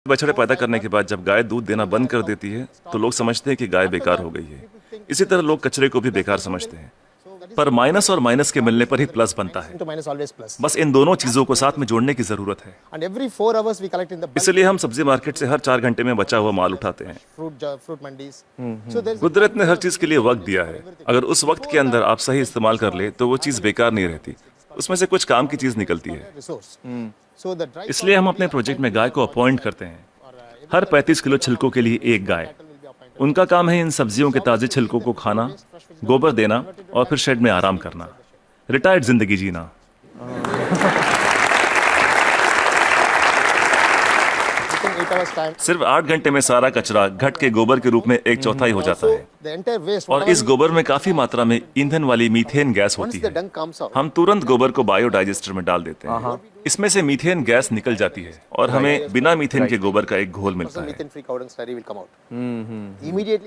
बछड़े पैदा करने के बाद जब गाय दूध देना बंद कर देती है तो लोग समझते हैं कि गाय बेकार हो गई है। इसी तरह लोग कचरे को भी बेकार समझते हैं, पर माइनस और माइनस के मिलने पर ही प्लस बनता है। बस इन दोनों चीजों को साथ में जोड़ने की जरूरत है। इसलिए हम सब्जी मार्केट से हर 4 घंटे में बचा हुआ माल उठाते हैं। कुदरत ने हर चीज के लिए वक्त दिया है। अगर उस वक्त के अंदर आप सही इस्तेमाल कर ले तो वो चीज बेकार नहीं रहती, उसमें से कुछ काम की चीज निकलती है। इसलिए हम अपने प्रोजेक्ट में गाय को अपॉइंट करते हैं। हर 35 किलो छिलकों के लिए एक गाय। उनका काम है इन सब्जियों के ताजे छिलकों को खाना, गोबर देना और फिर शेड में आराम करना, रिटायर्ड जिंदगी जीना। सिर्फ 8 घंटे में सारा कचरा घट के गोबर के रूप में 1/4 हो जाता है और इस गोबर में काफी मात्रा में ईंधन वाली मीथेन गैस होती है। हम तुरंत गोबर को बायोडाइजेस्टर में डाल देते हैं। इसमें से मीथेन गैस निकल जाती है और हमें बिना मीथेन के गोबर का एक घोल मिलता है।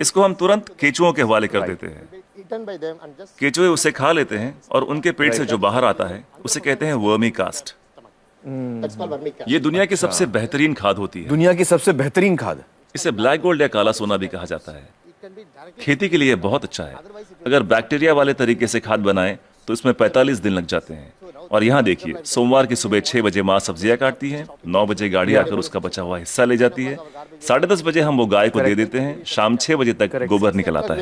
इसको हम तुरंत केचुओं के हवाले कर देते हैं। केचुए उसे खा लेते हैं और उनके पेट से जो बाहर आता है उसे कहते हैं वर्मी कास्ट। ये दुनिया की सबसे बेहतरीन खाद होती है। दुनिया की सबसे बेहतरीन खाद। इसे ब्लैक गोल्ड या काला सोना भी कहा जाता है। खेती के लिए बहुत अच्छा है। अगर बैक्टीरिया वाले तरीके से खाद बनाएं तो इसमें 45 दिन लग जाते हैं। और यहाँ देखिए, सोमवार की सुबह 6 बजे माँ सब्जियां काटती है, 9 बजे गाड़ी आकर उसका बचा हुआ हिस्सा ले जाती है, 10:30 बजे हम वो गाय को दे देते हैं, शाम 6 बजे तक गोबर निकल आता है।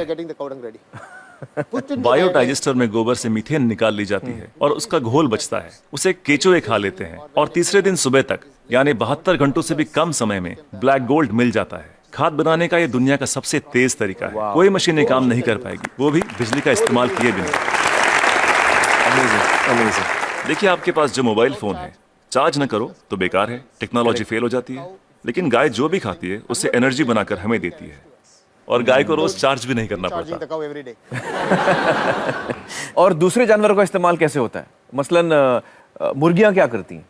बायोडाइजेस्टर में गोबर से मीथेन निकाल ली जाती है और उसका घोल बचता है। उसे केचुए खा लेते हैं और तीसरे दिन सुबह तक यानी 72 घंटों से भी कम समय में ब्लैक गोल्ड मिल जाता है। खाद बनाने का ये दुनिया का सबसे तेज तरीका है। कोई मशीनें काम नहीं कर पाएगी, वो भी बिजली का इस्तेमाल किए बिना। देखिए, आपके पास जो मोबाइल फोन है, चार्ज न करो तो बेकार है, टेक्नोलॉजी फेल हो जाती है। लेकिन गाय जो भी खाती है उससे एनर्जी बनाकर हमें देती है और गाय को रोज चार्ज भी नहीं करना पड़ता। और दूसरे जानवरों का इस्तेमाल कैसे होता है? मसलन मुर्गियां क्या करती हैं?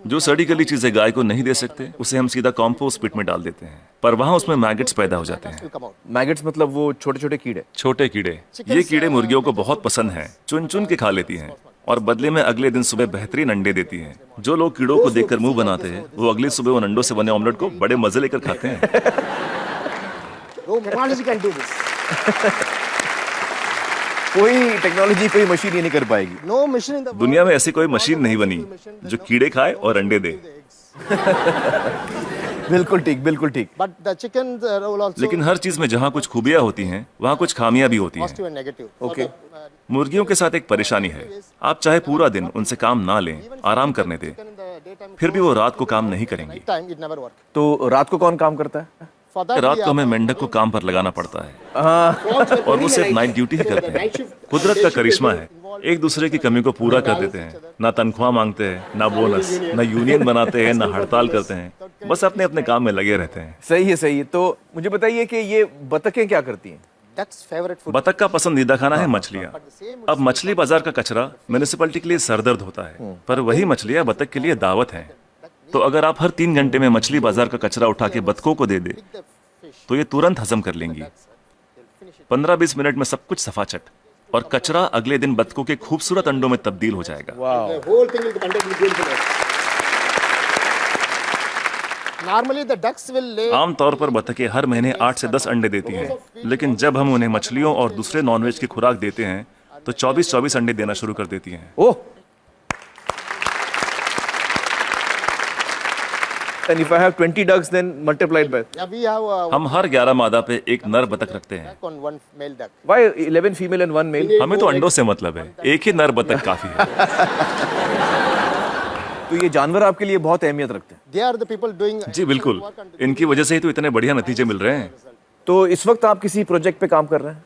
जो सड़ी गली चीजें गाय को नहीं दे सकते उसे हम सीधा कॉम्पोस्ट पिट में डाल देते हैं, पर वहाँ उसमें मैगेट्स पैदा हो जाते हैं। मैगेट्स मतलब वो छोटे छोटे कीड़े? छोटे कीड़े। ये कीड़े मुर्गियों को बहुत पसंद हैं, चुन चुन के खा लेती हैं और बदले में अगले दिन सुबह बेहतरीन अंडे देती हैं। जो लोग कीड़ों को देखकर मुंह बनाते हैं वो अगली सुबह उन अंडों से बने ऑमलेट को बड़े मजे लेकर खाते हैं। कोई टेक्नोलॉजी, कोई मशीन ये नहीं कर पाएगी। दुनिया में ऐसी कोई मशीन नहीं बनी जो कीड़े खाए और अंडे दे। बिल्कुल ठीक, बिल्कुल ठीक। लेकिन हर चीज में जहाँ कुछ खूबियाँ होती हैं वहाँ कुछ खामियां भी होती हैं। ओके। मुर्गियों के साथ एक परेशानी है, आप चाहे पूरा दिन उनसे काम ना लें, आराम करने दें, फिर भी वो रात को काम नहीं करेंगी। तो रात को कौन काम करता है? रात को हमें मेंढक को काम पर लगाना पड़ता है और वो सिर्फ नाइट ड्यूटी ही करते हैं। कुदरत का करिश्मा है, एक दूसरे की कमी को पूरा कर देते हैं। ना तनख्वाह मांगते हैं, ना बोनस, ना यूनियन बनाते हैं, ना हड़ताल करते हैं, बस अपने अपने काम में लगे रहते हैं। सही है, सही है। तो मुझे बताइए कि ये बतखें क्या करती हैं? बतख का पसंदीदा खाना है मछलियाँ। अब मछली बाजार का कचरा म्युनिसिपैलिटी के लिए सरदर्द होता है, पर वही मछलियाँ बतख के लिए दावत हैं। तो अगर आप हर 3 घंटे में मछली बाजार का कचरा उठा के बतखों को दे दे तो ये तुरंत हजम कर लेंगी। 15-20 मिनट में सब कुछ सफाचट, और कचरा अगले दिन बतखों के खूबसूरत अंडों में तब्दील हो जाएगा। आमतौर पर बतखें हर महीने 8 से 10 अंडे देती हैं, लेकिन जब हम उन्हें मछलियों और दूसरे नॉनवेज की खुराक देते हैं तो 24-24 अंडे देना शुरू कर देती हैं। ओह! And if I have 20 ducks, then multiplied by. हम हर 11 मादा पे एक नर बतख रखते हैं। Why 11 female and 1 male? हमें तो अंडों से मतलब है, एक ही नर बतख काफी है। तो ये जानवर आपके लिए बहुत अहमियत रखते हैं। जी बिल्कुल, इनकी वजह से ही तो इतने बढ़िया नतीजे मिल रहे हैं। तो इस वक्त आप किसी प्रोजेक्ट पे काम कर रहे हैं?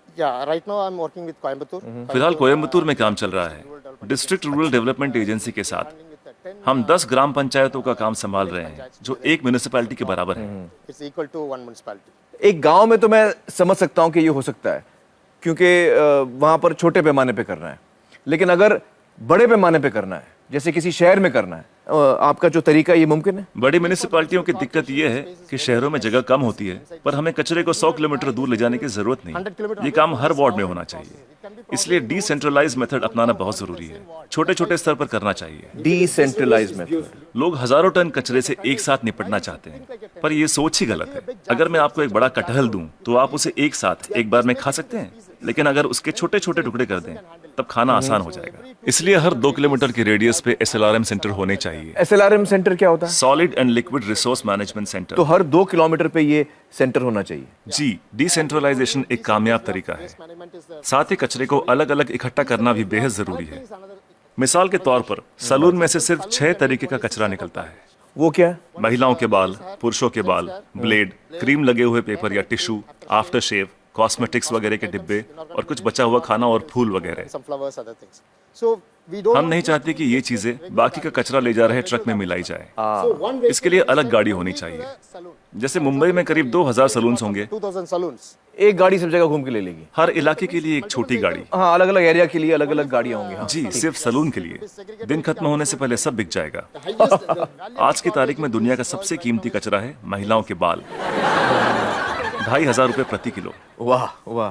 फिलहाल कोयम्बतूर में काम चल रहा है, डिस्ट्रिक्ट रूरल डेवलपमेंट एजेंसी के साथ। हम 10 ग्राम पंचायतों का काम संभाल रहे हैं जो एक म्युनिसिपैलिटी के बराबर है। एक गांव में तो मैं समझ सकता हूं कि ये हो सकता है, क्योंकि वहां पर छोटे पैमाने पे करना है। लेकिन अगर बड़े पैमाने पे करना है, जैसे किसी शहर में करना है, आपका जो तरीका ये मुमकिन है? बड़ी म्यूनिसिपैलिटियों की दिक्कत यह है कि शहरों में जगह कम होती है, पर हमें कचरे को 100 किलोमीटर दूर ले जाने की जरूरत नहीं। ये काम हर वार्ड में होना चाहिए। इसलिए डिसेंट्रलाइज मेथड अपनाना बहुत जरूरी है। छोटे छोटे स्तर पर करना चाहिए। Decentralise method. लोग हजारों टन कचरे से एक साथ निपटना चाहते हैं, पर ये सोच ही गलत है। अगर मैं आपको एक बड़ा कटहल दूं, तो आप उसे एक साथ एक बार में खा सकते हैं, लेकिन अगर उसके छोटे छोटे टुकड़े कर दें, तब खाना आसान हो जाएगा। इसलिए हर 2 किलोमीटर की रेडियस पे SLRM सेंटर होने चाहिए। SLRM सेंटर क्या होता है? Solid and liquid resource management centre. तो हर 2 किलोमीटर पे ये सेंटर होना चाहिए। जी, डिसेंट्रलाइजेशन एक कामयाब तरीका है। साथ ही कचरे को अलग अलग इकट्ठा करना भी बेहद जरूरी है। मिसाल के तौर पर सलून में से सिर्फ 6 तरीके का कचरा निकलता है। वो क्या है? महिलाओं के बाल, पुरुषों के बाल, ब्लेड, क्रीम लगे हुए पेपर या टिश्यू, आफ्टर शेव, कॉस्मेटिक्स वगैरह के डिब्बे और कुछ बचा हुआ खाना और फूल वगैरह। हम नहीं चाहते कि ये चीजें बाकी का कचरा ले जा रहे ट्रक में मिलाई जाए। इसके लिए अलग गाड़ी होनी चाहिए। जैसे मुंबई में करीब 2000 सलून्स होंगे। एक गाड़ी सब जगह घूम के ले लेगी। हर इलाके के लिए एक छोटी गाड़ी। हाँ, अलग अलग एरिया के लिए अलग अलग गाड़ियां होंगी। हाँ, जी, सिर्फ सलून के लिए। दिन खत्म होने से पहले सब बिक जाएगा। आज की तारीख में दुनिया का सबसे कीमती कचरा है महिलाओं के बाल। 2500 रुपए प्रति किलो। वाह वाह।